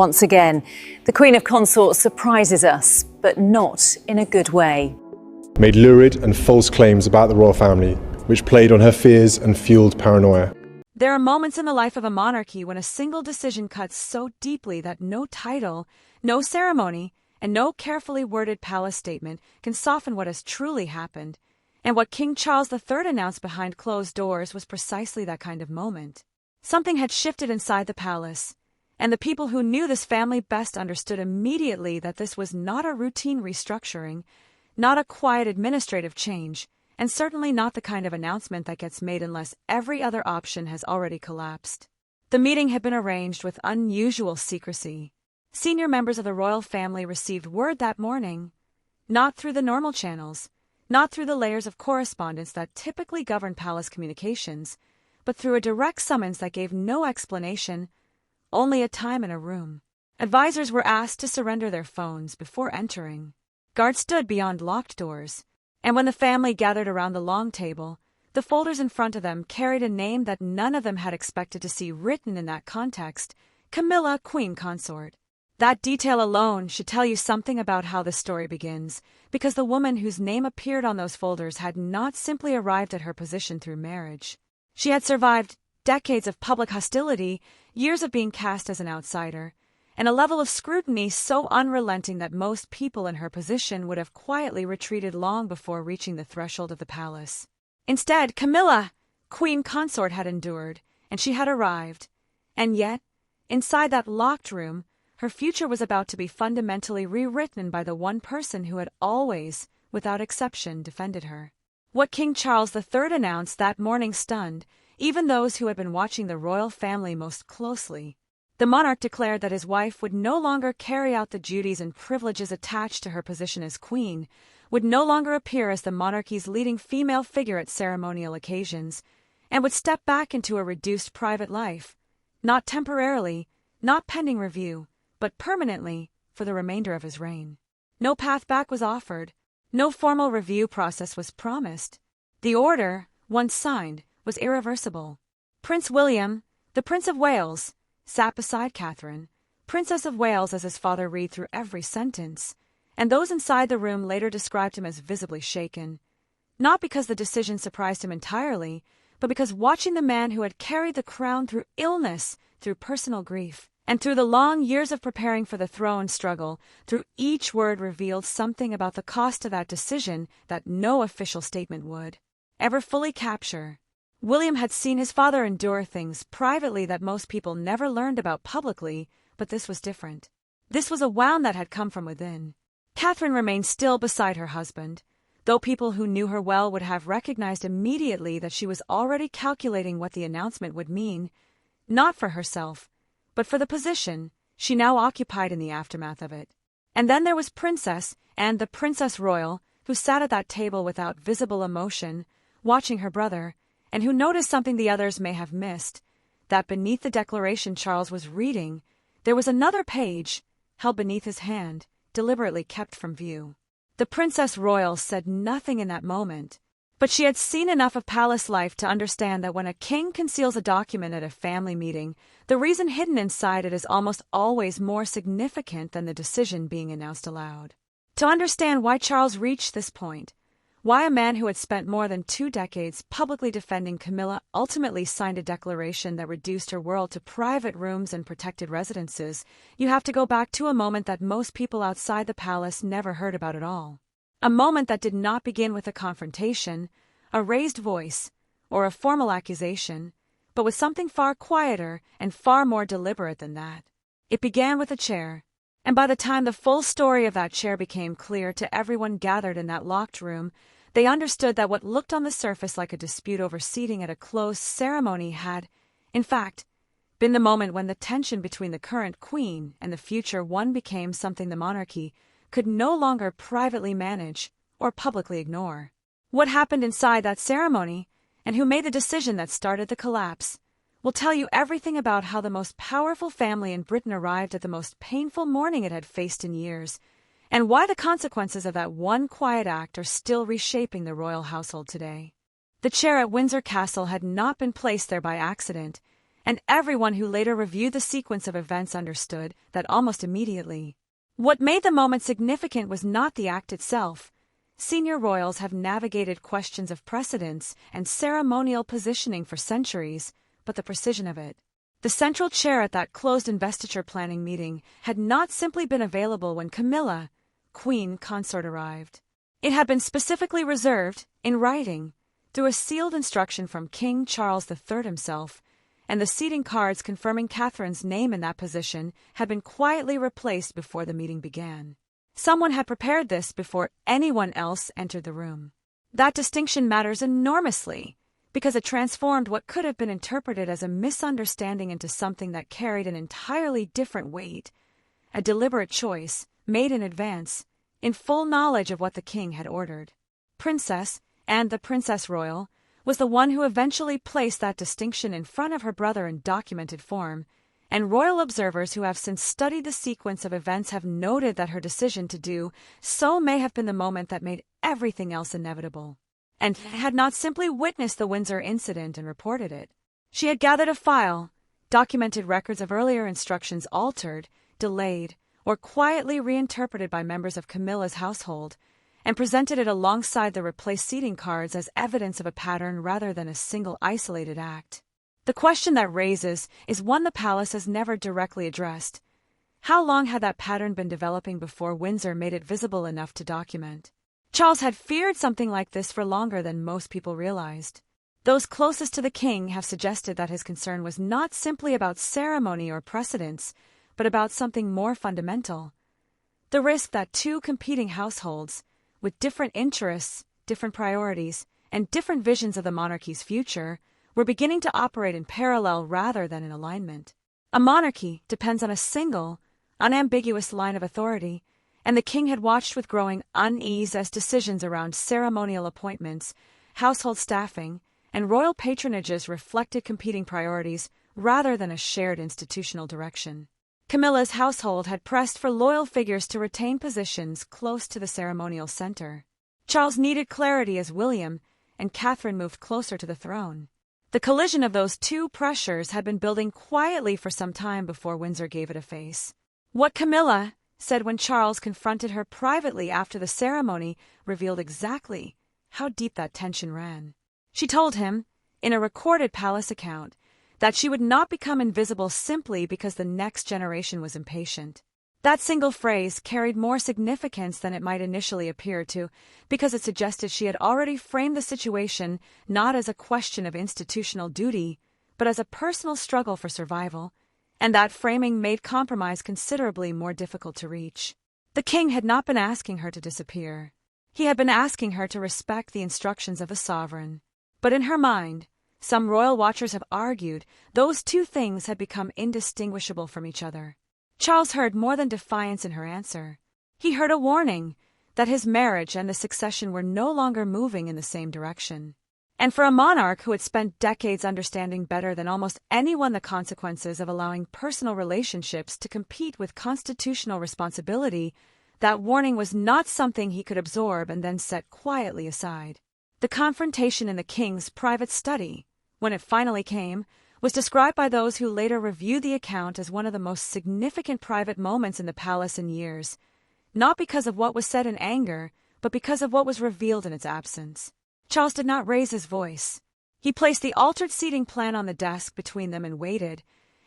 Once again, the Queen of Consorts surprises us, but not in a good way. Made lurid and false claims about the royal family, which played on her fears and fueled paranoia. There are moments in the life of a monarchy when a single decision cuts so deeply that no title, no ceremony, and no carefully worded palace statement can soften what has truly happened. And what King Charles III announced behind closed doors was precisely that kind of moment. Something had shifted inside the palace, and the people who knew this family best understood immediately that this was not a routine restructuring, not a quiet administrative change, and certainly not the kind of announcement that gets made unless every other option has already collapsed. The meeting had been arranged with unusual secrecy. Senior members of the royal family received word that morning, not through the normal channels, not through the layers of correspondence that typically govern palace communications, but through a direct summons that gave no explanation, only a time and a room. Advisors were asked to surrender their phones before entering. Guards stood beyond locked doors, and when the family gathered around the long table, the folders in front of them carried a name that none of them had expected to see written in that context: Camilla, Queen Consort. That detail alone should tell you something about how the story begins, because the woman whose name appeared on those folders had not simply arrived at her position through marriage. She had survived decades of public hostility, years of being cast as an outsider, and a level of scrutiny so unrelenting that most people in her position would have quietly retreated long before reaching the threshold of the palace. Instead, Camilla, Queen Consort, had endured, and she had arrived. And yet, inside that locked room, her future was about to be fundamentally rewritten by the one person who had always, without exception, defended her. What King Charles III announced that morning stunned even those who had been watching the royal family most closely. The monarch declared that his wife would no longer carry out the duties and privileges attached to her position as queen, would no longer appear as the monarchy's leading female figure at ceremonial occasions, and would step back into a reduced private life, not temporarily, not pending review, but permanently for the remainder of his reign. No path back was offered. No formal review process was promised. The order, once signed, was irreversible. Prince William, the Prince of Wales, sat beside Catherine, Princess of Wales, as his father read through every sentence, and those inside the room later described him as visibly shaken, not because the decision surprised him entirely, but because watching the man who had carried the crown through illness, through personal grief, and through the long years of preparing for the throne struggle, through each word revealed something about the cost of that decision that no official statement would ever fully capture. William had seen his father endure things privately that most people never learned about publicly, but this was different. This was a wound that had come from within. Catherine remained still beside her husband, though people who knew her well would have recognized immediately that she was already calculating what the announcement would mean, not for herself, but for the position she now occupied in the aftermath of it. And then there was Princess and the Princess Royal, who sat at that table without visible emotion, watching her brother, and who noticed something the others may have missed, that beneath the declaration Charles was reading, there was another page, held beneath his hand, deliberately kept from view. The Princess Royal said nothing in that moment, but she had seen enough of palace life to understand that when a king conceals a document at a family meeting, the reason hidden inside it is almost always more significant than the decision being announced aloud. To understand why Charles reached this point, why a man who had spent more than 2 decades publicly defending Camilla ultimately signed a declaration that reduced her world to private rooms and protected residences, you have to go back to a moment that most people outside the palace never heard about at all. A moment that did not begin with a confrontation, a raised voice, or a formal accusation, but with something far quieter and far more deliberate than that. It began with a chair, and by the time the full story of that chair became clear to everyone gathered in that locked room, they understood that what looked on the surface like a dispute over seating at a closed ceremony had, in fact, been the moment when the tension between the current queen and the future one became something the monarchy could no longer privately manage or publicly ignore. What happened inside that ceremony, and who made the decision that started the collapse, will tell you everything about how the most powerful family in Britain arrived at the most painful mourning it had faced in years, and why the consequences of that one quiet act are still reshaping the royal household today. The chair at Windsor Castle had not been placed there by accident, and everyone who later reviewed the sequence of events understood that almost immediately. What made the moment significant was not the act itself. Senior royals have navigated questions of precedence and ceremonial positioning for centuries, but the precision of it. The central chair at that closed investiture planning meeting had not simply been available when Camilla, Queen Consort, arrived. It had been specifically reserved, in writing, through a sealed instruction from King Charles III himself, and the seating cards confirming Catherine's name in that position had been quietly replaced before the meeting began. Someone had prepared this before anyone else entered the room. That distinction matters enormously, because it transformed what could have been interpreted as a misunderstanding into something that carried an entirely different weight, a deliberate choice, made in advance, in full knowledge of what the king had ordered. Princess, and the Princess Royal, was the one who eventually placed that distinction in front of her brother in documented form, and royal observers who have since studied the sequence of events have noted that her decision to do so may have been the moment that made everything else inevitable, and had not simply witnessed the Windsor incident and reported it. She had gathered a file, documented records of earlier instructions altered, delayed, or quietly reinterpreted by members of Camilla's household, and presented it alongside the replaced seating cards as evidence of a pattern rather than a single isolated act. The question that raises is one the palace has never directly addressed. How long had that pattern been developing before Windsor made it visible enough to document? Charles had feared something like this for longer than most people realized. Those closest to the king have suggested that his concern was not simply about ceremony or precedence, but about something more fundamental. The risk that two competing households, with different interests, different priorities, and different visions of the monarchy's future, were beginning to operate in parallel rather than in alignment. A monarchy depends on a single, unambiguous line of authority, and the king had watched with growing unease as decisions around ceremonial appointments, household staffing, and royal patronages reflected competing priorities rather than a shared institutional direction. Camilla's household had pressed for loyal figures to retain positions close to the ceremonial center. Charles needed clarity as William, and Catherine moved closer to the throne. The collision of those two pressures had been building quietly for some time before Windsor gave it a face. What Camilla said when Charles confronted her privately after the ceremony revealed exactly how deep that tension ran. She told him, in a recorded palace account, that she would not become invisible simply because the next generation was impatient. That single phrase carried more significance than it might initially appear to, because it suggested she had already framed the situation not as a question of institutional duty, but as a personal struggle for survival, and that framing made compromise considerably more difficult to reach. The king had not been asking her to disappear. He had been asking her to respect the instructions of a sovereign. But in her mind, some royal watchers have argued those two things had become indistinguishable from each other. Charles heard more than defiance in her answer. He heard a warning that his marriage and the succession were no longer moving in the same direction. And for a monarch who had spent decades understanding better than almost anyone the consequences of allowing personal relationships to compete with constitutional responsibility, that warning was not something he could absorb and then set quietly aside. The confrontation in the king's private study, when it finally came, was described by those who later reviewed the account as one of the most significant private moments in the palace in years, not because of what was said in anger, but because of what was revealed in its absence. Charles did not raise his voice. He placed the altered seating plan on the desk between them and waited,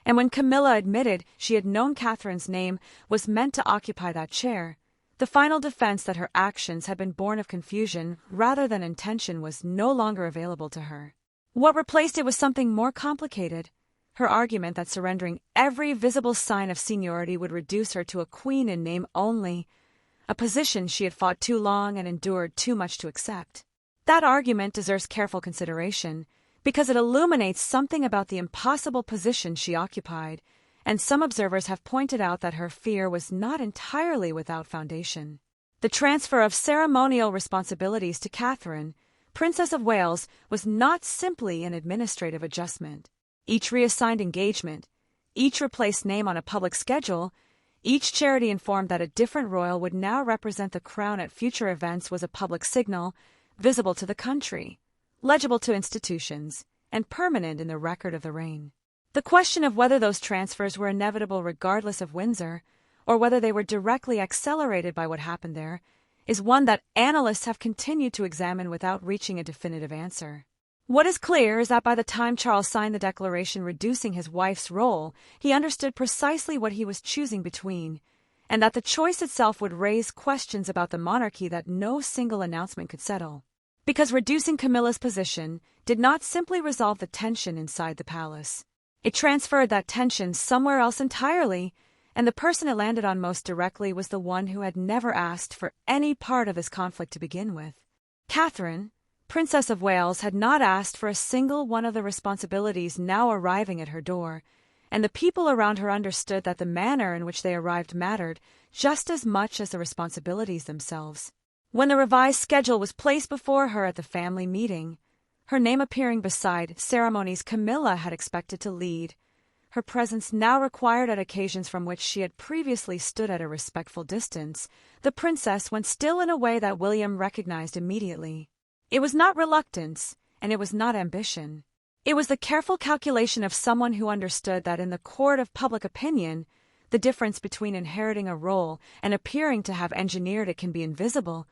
and when Camilla admitted she had known Catherine's name was meant to occupy that chair, the final defense that her actions had been born of confusion rather than intention was no longer available to her. What replaced it was something more complicated, her argument that surrendering every visible sign of seniority would reduce her to a queen in name only, a position she had fought too long and endured too much to accept. That argument deserves careful consideration, because it illuminates something about the impossible position she occupied, and some observers have pointed out that her fear was not entirely without foundation. The transfer of ceremonial responsibilities to Catherine, Princess of Wales, was not simply an administrative adjustment. Each reassigned engagement, each replaced name on a public schedule, each charity informed that a different royal would now represent the crown at future events was a public signal, visible to the country, legible to institutions, and permanent in the record of the reign. The question of whether those transfers were inevitable regardless of Windsor, or whether they were directly accelerated by what happened there, is one that analysts have continued to examine without reaching a definitive answer. What is clear is that by the time Charles signed the declaration reducing his wife's role, he understood precisely what he was choosing between, and that the choice itself would raise questions about the monarchy that no single announcement could settle. Because reducing Camilla's position did not simply resolve the tension inside the palace. It transferred that tension somewhere else entirely, and the person it landed on most directly was the one who had never asked for any part of this conflict to begin with. Catherine, Princess of Wales, had not asked for a single one of the responsibilities now arriving at her door, and the people around her understood that the manner in which they arrived mattered just as much as the responsibilities themselves. When the revised schedule was placed before her at the family meeting, her name appearing beside ceremonies Camilla had expected to lead, her presence now required at occasions from which she had previously stood at a respectful distance, the princess went still in a way that William recognized immediately. It was not reluctance, and it was not ambition. It was the careful calculation of someone who understood that in the court of public opinion, the difference between inheriting a role and appearing to have engineered it can be invisible,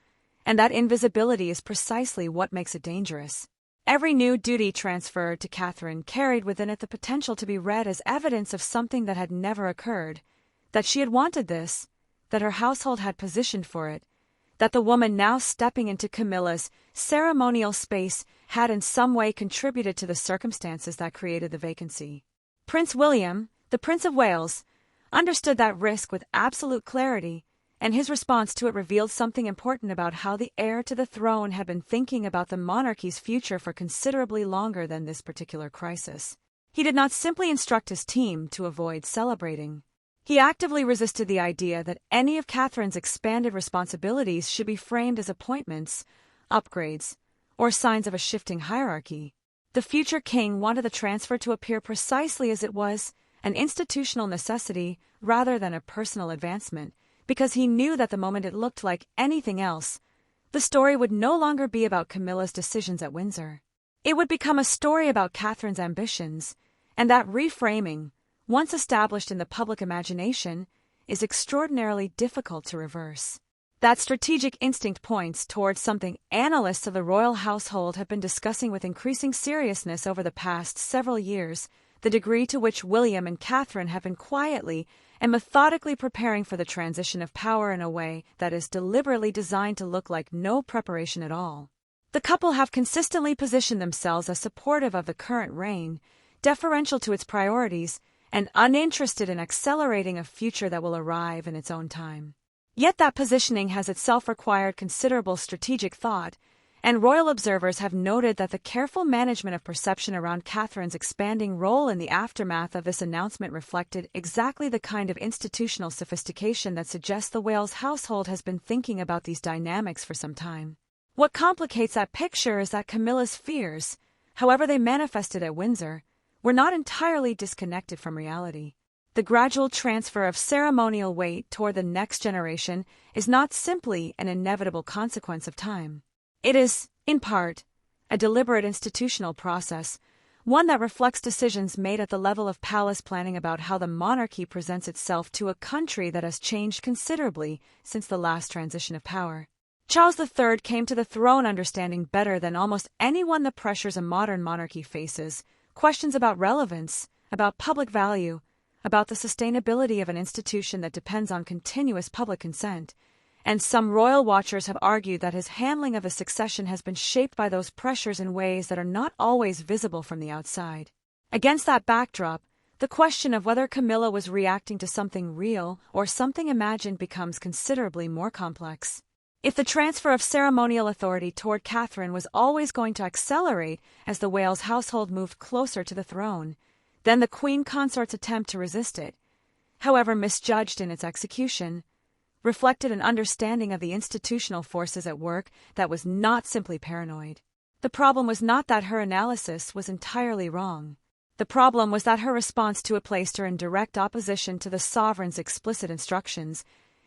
and that invisibility is precisely what makes it dangerous. Every new duty transferred to Catherine carried within it the potential to be read as evidence of something that had never occurred, that she had wanted this, that her household had positioned for it, that the woman now stepping into Camilla's ceremonial space had in some way contributed to the circumstances that created the vacancy. Prince William, the Prince of Wales, understood that risk with absolute clarity, and his response to it revealed something important about how the heir to the throne had been thinking about the monarchy's future for considerably longer than this particular crisis. He did not simply instruct his team to avoid celebrating. He actively resisted the idea that any of Catherine's expanded responsibilities should be framed as appointments, upgrades, or signs of a shifting hierarchy. The future king wanted the transfer to appear precisely as it was, an institutional necessity rather than a personal advancement, because he knew that the moment it looked like anything else, the story would no longer be about Camilla's decisions at Windsor. It would become a story about Catherine's ambitions, and that reframing, once established in the public imagination, is extraordinarily difficult to reverse. That strategic instinct points towards something analysts of the royal household have been discussing with increasing seriousness over the past several years, the degree to which William and Catherine have been quietly and methodically preparing for the transition of power in a way that is deliberately designed to look like no preparation at all. The couple have consistently positioned themselves as supportive of the current reign, deferential to its priorities, and uninterested in accelerating a future that will arrive in its own time. Yet that positioning has itself required considerable strategic thought, and royal observers have noted that the careful management of perception around Catherine's expanding role in the aftermath of this announcement reflected exactly the kind of institutional sophistication that suggests the Wales household has been thinking about these dynamics for some time. What complicates that picture is that Camilla's fears, however they manifested at Windsor, were not entirely disconnected from reality. The gradual transfer of ceremonial weight toward the next generation is not simply an inevitable consequence of time. It is, in part, a deliberate institutional process, one that reflects decisions made at the level of palace planning about how the monarchy presents itself to a country that has changed considerably since the last transition of power. Charles III came to the throne understanding better than almost anyone the pressures a modern monarchy faces, questions about relevance, about public value, about the sustainability of an institution that depends on continuous public consent. And some royal watchers have argued that his handling of the succession has been shaped by those pressures in ways that are not always visible from the outside. Against that backdrop, the question of whether Camilla was reacting to something real or something imagined becomes considerably more complex. If the transfer of ceremonial authority toward Catherine was always going to accelerate as the Wales household moved closer to the throne, then the Queen Consort's attempt to resist it, however misjudged in its execution, reflected an understanding of the institutional forces at work that was not simply paranoid. The problem was not that her analysis was entirely wrong. The problem was that her response to it placed her in direct opposition to the sovereign's explicit instructions,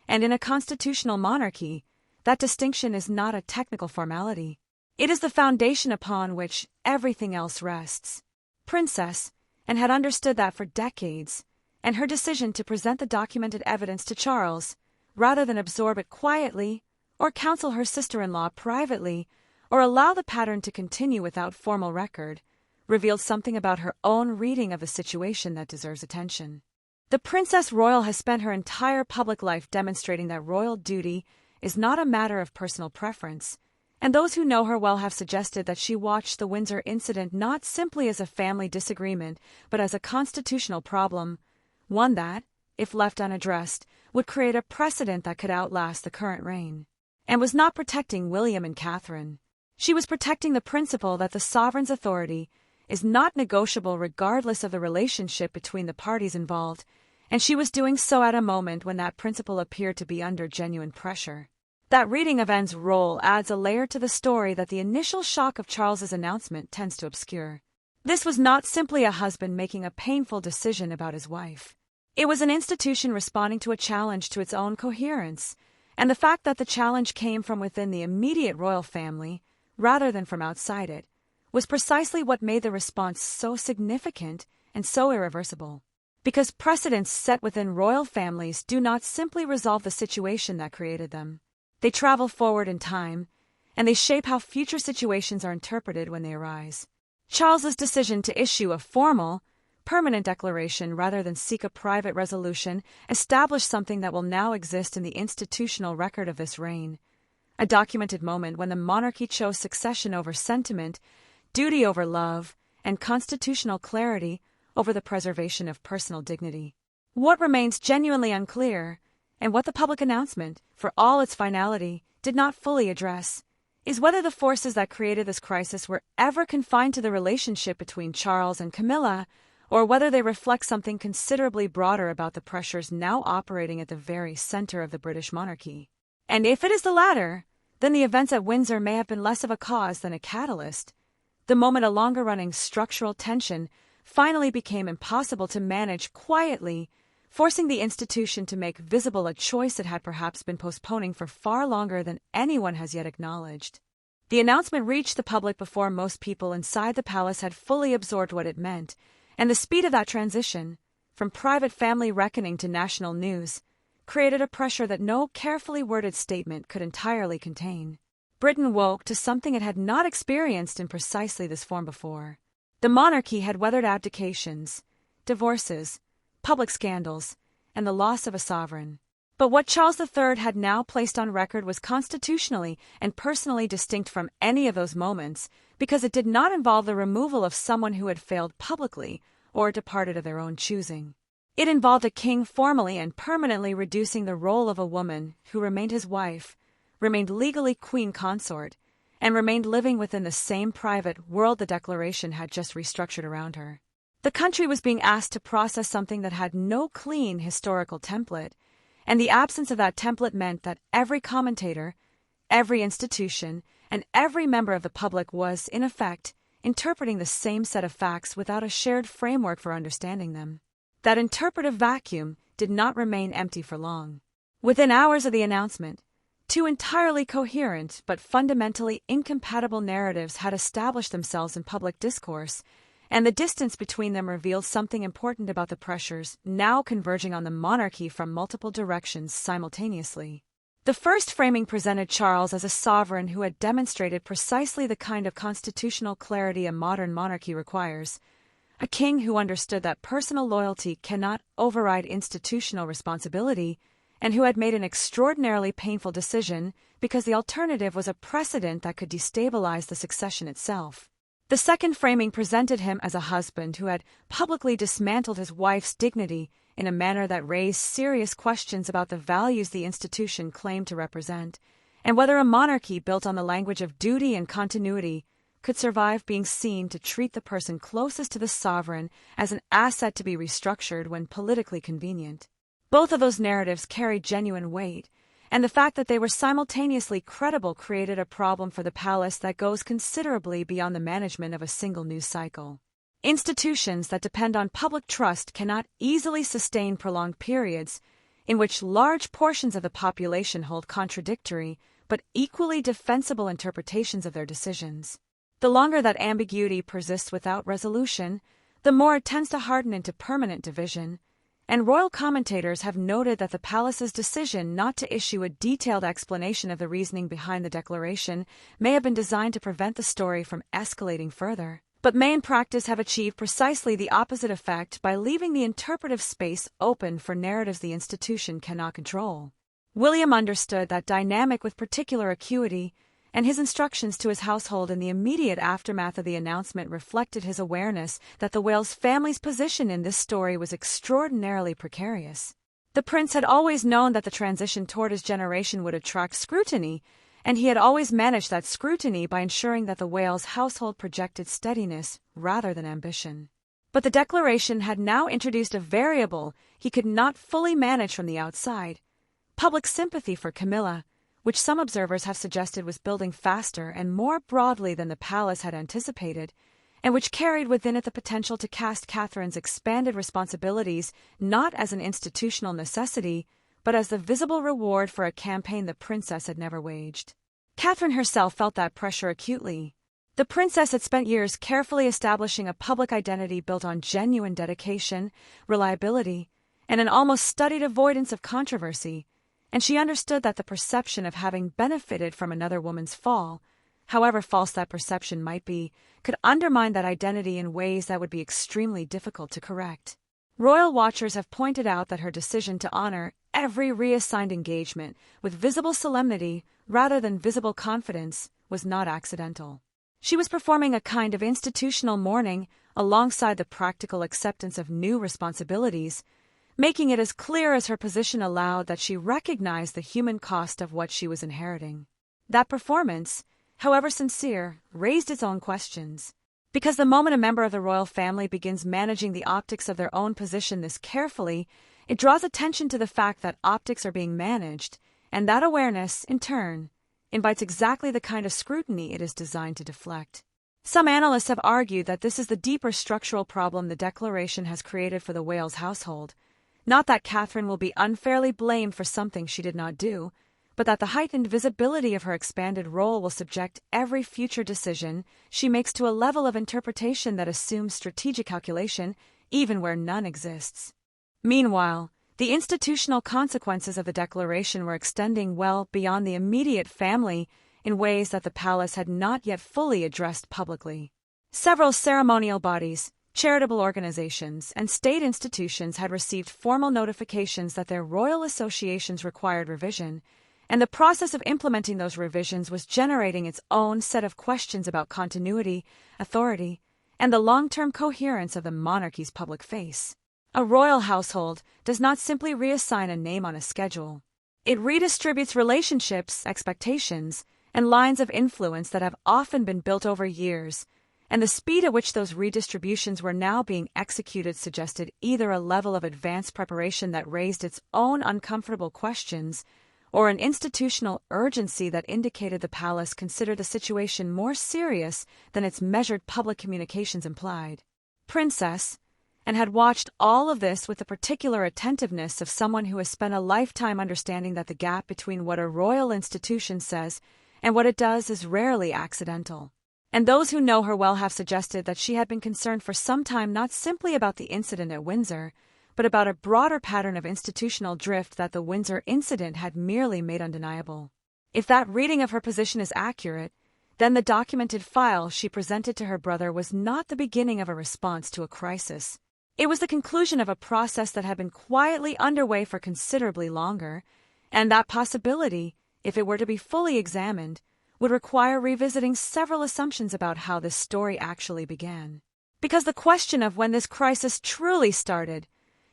and in a constitutional monarchy, that distinction is not a technical formality. It is the foundation upon which everything else rests. Princess, and had understood that for decades, and her decision to present the documented evidence to Charles, rather than absorb it quietly, or counsel her sister-in-law privately, or allow the pattern to continue without formal record, revealed something about her own reading of the situation that deserves attention. The Princess Royal has spent her entire public life demonstrating that royal duty is not a matter of personal preference, and those who know her well have suggested that she watched the Windsor incident not simply as a family disagreement, but as a constitutional problem, one that, if left unaddressed, would create a precedent that could outlast the current reign. And was not protecting William and Catherine. She was protecting the principle that the sovereign's authority is not negotiable regardless of the relationship between the parties involved, and she was doing so at a moment when that principle appeared to be under genuine pressure. That reading of Anne's role adds a layer to the story that the initial shock of Charles's announcement tends to obscure. This was not simply a husband making a painful decision about his wife. It was an institution responding to a challenge to its own coherence, and the fact that the challenge came from within the immediate royal family, rather than from outside it, was precisely what made the response so significant and so irreversible. Because precedents set within royal families do not simply resolve the situation that created them. They travel forward in time, and they shape how future situations are interpreted when they arise. Charles's decision to issue a formal, permanent declaration rather than seek a private resolution established something that will now exist in the institutional record of this reign. A documented moment when the monarchy chose succession over sentiment, duty over love, and constitutional clarity over the preservation of personal dignity. What remains genuinely unclear, and what the public announcement, for all its finality, did not fully address, is whether the forces that created this crisis were ever confined to the relationship between Charles and Camilla, or whether they reflect something considerably broader about the pressures now operating at the very center of the British monarchy. And if it is the latter, then the events at Windsor may have been less of a cause than a catalyst. The moment a longer-running structural tension finally became impossible to manage quietly, forcing the institution to make visible a choice it had perhaps been postponing for far longer than anyone has yet acknowledged. The announcement reached the public before most people inside the palace had fully absorbed what it meant, and the speed of that transition, from private family reckoning to national news, created a pressure that no carefully worded statement could entirely contain. Britain woke to something it had not experienced in precisely this form before. The monarchy had weathered abdications, divorces, public scandals, and the loss of a sovereign. But what Charles III had now placed on record was constitutionally and personally distinct from any of those moments, because it did not involve the removal of someone who had failed publicly or departed of their own choosing. It involved a king formally and permanently reducing the role of a woman who remained his wife, remained legally queen consort, and remained living within the same private world the declaration had just restructured around her. The country was being asked to process something that had no clean historical template, and the absence of that template meant that every commentator, every institution, and every member of the public was, in effect, interpreting the same set of facts without a shared framework for understanding them. That interpretive vacuum did not remain empty for long. Within hours of the announcement, two entirely coherent but fundamentally incompatible narratives had established themselves in public discourse, and the distance between them revealed something important about the pressures now converging on the monarchy from multiple directions simultaneously. The first framing presented Charles as a sovereign who had demonstrated precisely the kind of constitutional clarity a modern monarchy requires, a king who understood that personal loyalty cannot override institutional responsibility, and who had made an extraordinarily painful decision because the alternative was a precedent that could destabilize the succession itself. The second framing presented him as a husband who had publicly dismantled his wife's dignity in a manner that raised serious questions about the values the institution claimed to represent, and whether a monarchy built on the language of duty and continuity could survive being seen to treat the person closest to the sovereign as an asset to be restructured when politically convenient. Both of those narratives carried genuine weight, and the fact that they were simultaneously credible created a problem for the palace that goes considerably beyond the management of a single news cycle. Institutions that depend on public trust cannot easily sustain prolonged periods in which large portions of the population hold contradictory but equally defensible interpretations of their decisions. The longer that ambiguity persists without resolution, the more it tends to harden into permanent division, and royal commentators have noted that the palace's decision not to issue a detailed explanation of the reasoning behind the declaration may have been designed to prevent the story from escalating further, but may in practice have achieved precisely the opposite effect by leaving the interpretive space open for narratives the institution cannot control. William understood that dynamic with particular acuity, and his instructions to his household in the immediate aftermath of the announcement reflected his awareness that the Wales family's position in this story was extraordinarily precarious. The prince had always known that the transition toward his generation would attract scrutiny, and he had always managed that scrutiny by ensuring that the Wales household projected steadiness rather than ambition. But the declaration had now introduced a variable he could not fully manage from the outside: public sympathy for Camilla, which some observers have suggested was building faster and more broadly than the palace had anticipated, and which carried within it the potential to cast Catherine's expanded responsibilities not as an institutional necessity, but as the visible reward for a campaign the princess had never waged. Catherine herself felt that pressure acutely. The princess had spent years carefully establishing a public identity built on genuine dedication, reliability, and an almost studied avoidance of controversy, and she understood that the perception of having benefited from another woman's fall, however false that perception might be, could undermine that identity in ways that would be extremely difficult to correct. Royal watchers have pointed out that her decision to honor every reassigned engagement with visible solemnity rather than visible confidence was not accidental. She was performing a kind of institutional mourning alongside the practical acceptance of new responsibilities, making it as clear as her position allowed that she recognized the human cost of what she was inheriting. That performance, however sincere, raised its own questions. Because the moment a member of the royal family begins managing the optics of their own position this carefully, it draws attention to the fact that optics are being managed, and that awareness, in turn, invites exactly the kind of scrutiny it is designed to deflect. Some analysts have argued that this is the deeper structural problem the declaration has created for the Wales household. Not that Catherine will be unfairly blamed for something she did not do, but that the heightened visibility of her expanded role will subject every future decision she makes to a level of interpretation that assumes strategic calculation, even where none exists. Meanwhile, the institutional consequences of the declaration were extending well beyond the immediate family in ways that the palace had not yet fully addressed publicly. Several ceremonial bodies, charitable organizations, and state institutions had received formal notifications that their royal associations required revision, and the process of implementing those revisions was generating its own set of questions about continuity, authority, and the long-term coherence of the monarchy's public face. A royal household does not simply reassign a name on a schedule. It redistributes relationships, expectations, and lines of influence that have often been built over years, and the speed at which those redistributions were now being executed suggested either a level of advanced preparation that raised its own uncomfortable questions, or an institutional urgency that indicated the palace considered the situation more serious than its measured public communications implied. Princess, and had watched all of this with the particular attentiveness of someone who has spent a lifetime understanding that the gap between what a royal institution says and what it does is rarely accidental. And those who know her well have suggested that she had been concerned for some time not simply about the incident at Windsor, but about a broader pattern of institutional drift that the Windsor incident had merely made undeniable. If that reading of her position is accurate, then the documented file she presented to her brother was not the beginning of a response to a crisis. It was the conclusion of a process that had been quietly underway for considerably longer, and that possibility, if it were to be fully examined, would require revisiting several assumptions about how this story actually began. Because the question of when this crisis truly started,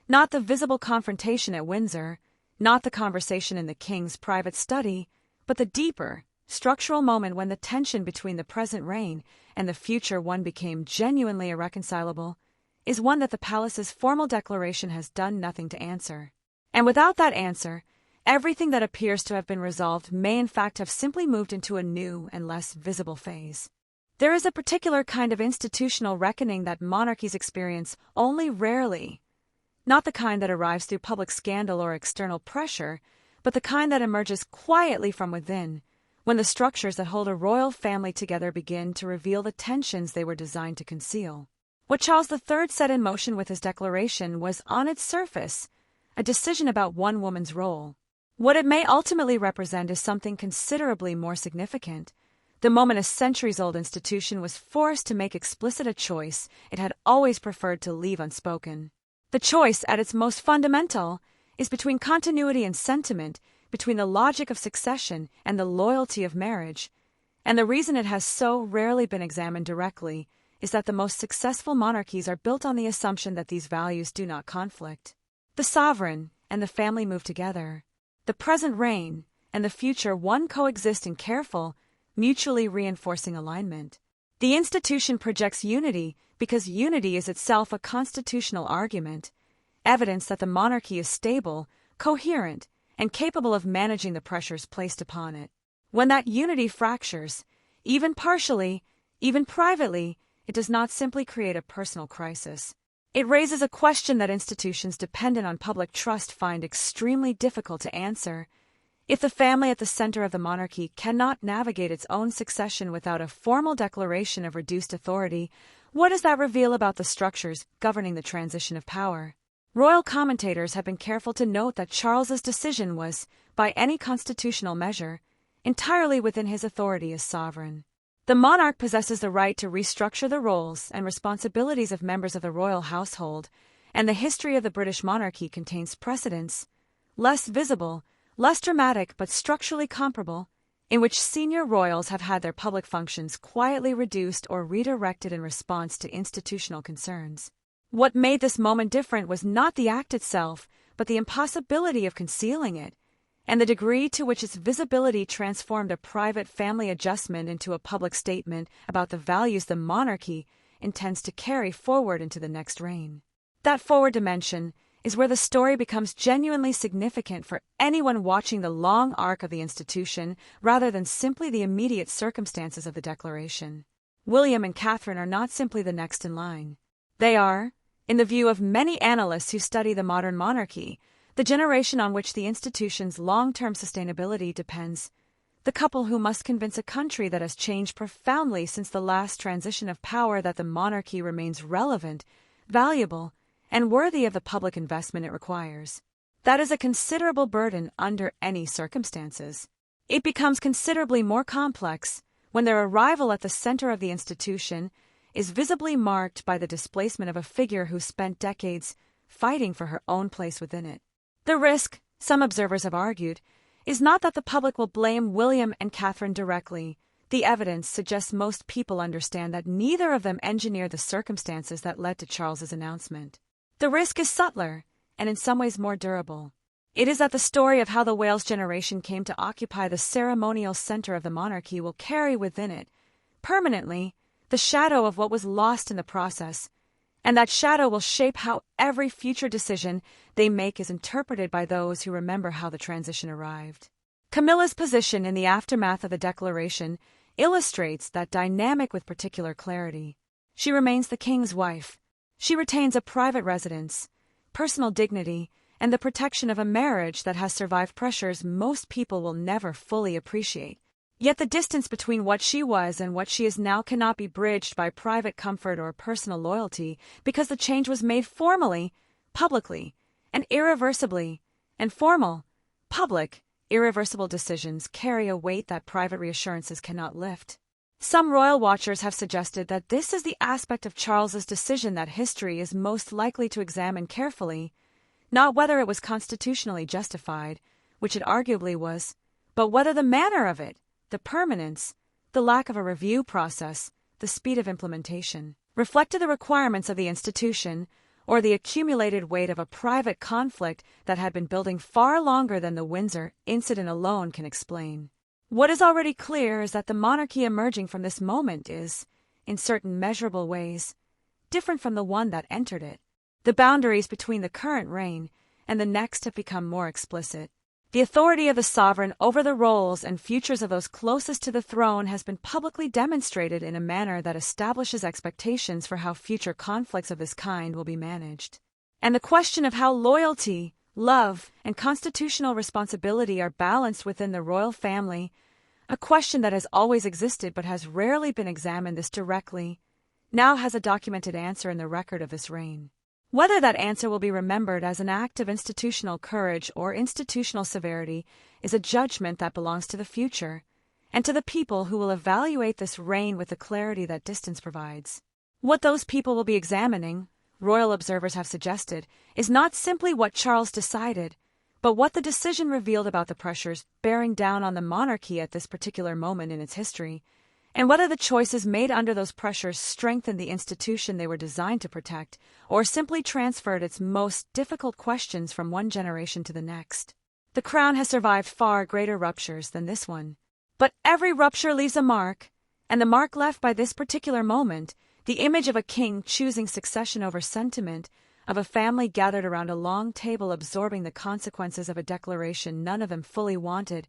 not the visible confrontation at Windsor, not the conversation in the king's private study, but the deeper, structural moment when the tension between the present reign and the future one became genuinely irreconcilable, is one that the palace's formal declaration has done nothing to answer. And without that answer, everything that appears to have been resolved may in fact have simply moved into a new and less visible phase. There is a particular kind of institutional reckoning that monarchies experience only rarely, not the kind that arrives through public scandal or external pressure, but the kind that emerges quietly from within, when the structures that hold a royal family together begin to reveal the tensions they were designed to conceal. What Charles III set in motion with his declaration was, on its surface, a decision about one woman's role. What it may ultimately represent is something considerably more significant. The moment a centuries-old institution was forced to make explicit a choice it had always preferred to leave unspoken. The choice, at its most fundamental, is between continuity and sentiment, between the logic of succession and the loyalty of marriage. And the reason it has so rarely been examined directly is that the most successful monarchies are built on the assumption that these values do not conflict. The sovereign and the family move together. The present reign and the future one coexist in careful, mutually reinforcing alignment. The institution projects unity because unity is itself a constitutional argument, evidence that the monarchy is stable, coherent, and capable of managing the pressures placed upon it. When that unity fractures, even partially, even privately, it does not simply create a personal crisis. It raises a question that institutions dependent on public trust find extremely difficult to answer. If the family at the center of the monarchy cannot navigate its own succession without a formal declaration of reduced authority, what does that reveal about the structures governing the transition of power? Royal commentators have been careful to note that Charles's decision was, by any constitutional measure, entirely within his authority as sovereign. The monarch possesses the right to restructure the roles and responsibilities of members of the royal household, and the history of the British monarchy contains precedents, less visible, less dramatic but structurally comparable, in which senior royals have had their public functions quietly reduced or redirected in response to institutional concerns. What made this moment different was not the act itself, but the impossibility of concealing it, and the degree to which its visibility transformed a private family adjustment into a public statement about the values the monarchy intends to carry forward into the next reign. That forward dimension is where the story becomes genuinely significant for anyone watching the long arc of the institution rather than simply the immediate circumstances of the declaration. William and Catherine are not simply the next in line. They are, in the view of many analysts who study the modern monarchy, the generation on which the institution's long-term sustainability depends, the couple who must convince a country that has changed profoundly since the last transition of power that the monarchy remains relevant, valuable, and worthy of the public investment it requires. That is a considerable burden under any circumstances. It becomes considerably more complex when their arrival at the center of the institution is visibly marked by the displacement of a figure who spent decades fighting for her own place within it. The risk, some observers have argued, is not that the public will blame William and Catherine directly. The evidence suggests most people understand that neither of them engineered the circumstances that led to Charles's announcement. The risk is subtler, and in some ways more durable. It is that the story of how the Wales generation came to occupy the ceremonial center of the monarchy will carry within it, permanently, the shadow of what was lost in the process, and that shadow will shape how every future decision they make is interpreted by those who remember how the transition arrived. Camilla's position in the aftermath of the declaration illustrates that dynamic with particular clarity. She remains the king's wife. She retains a private residence, personal dignity, and the protection of a marriage that has survived pressures most people will never fully appreciate. Yet the distance between what she was and what she is now cannot be bridged by private comfort or personal loyalty because the change was made formally, publicly, and irreversibly. And formal, public, irreversible decisions carry a weight that private reassurances cannot lift. Some royal watchers have suggested that this is the aspect of Charles's decision that history is most likely to examine carefully, not whether it was constitutionally justified, which it arguably was, but whether the manner of it, the permanence, the lack of a review process, the speed of implementation, reflected the requirements of the institution or the accumulated weight of a private conflict that had been building far longer than the Windsor incident alone can explain. What is already clear is that the monarchy emerging from this moment is, in certain measurable ways, different from the one that entered it. The boundaries between the current reign and the next have become more explicit. The authority of the sovereign over the roles and futures of those closest to the throne has been publicly demonstrated in a manner that establishes expectations for how future conflicts of this kind will be managed. And the question of how loyalty, love, and constitutional responsibility are balanced within the royal family, a question that has always existed but has rarely been examined this directly, now has a documented answer in the record of this reign. Whether that answer will be remembered as an act of institutional courage or institutional severity is a judgment that belongs to the future, and to the people who will evaluate this reign with the clarity that distance provides. What those people will be examining, royal observers have suggested, is not simply what Charles decided, but what the decision revealed about the pressures bearing down on the monarchy at this particular moment in its history, and whether the choices made under those pressures strengthened the institution they were designed to protect, or simply transferred its most difficult questions from one generation to the next. The crown has survived far greater ruptures than this one. But every rupture leaves a mark, and the mark left by this particular moment, the image of a king choosing succession over sentiment, of a family gathered around a long table absorbing the consequences of a declaration none of them fully wanted,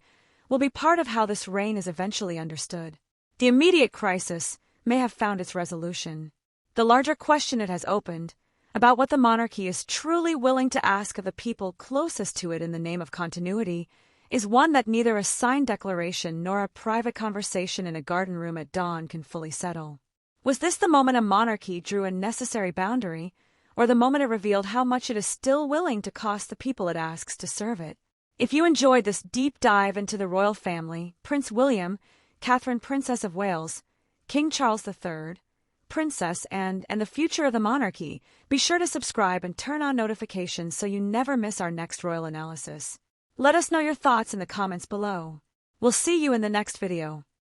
will be part of how this reign is eventually understood. The immediate crisis may have found its resolution. The larger question it has opened, about what the monarchy is truly willing to ask of the people closest to it in the name of continuity, is one that neither a signed declaration nor a private conversation in a garden room at dawn can fully settle. Was this the moment a monarchy drew a necessary boundary, or the moment it revealed how much it is still willing to cost the people it asks to serve it? If you enjoyed this deep dive into the royal family, Prince William, Catherine Princess of Wales, King Charles III, Princess, and the future of the monarchy, be sure to subscribe and turn on notifications so you never miss our next royal analysis. Let us know your thoughts in the comments below. We'll see you in the next video.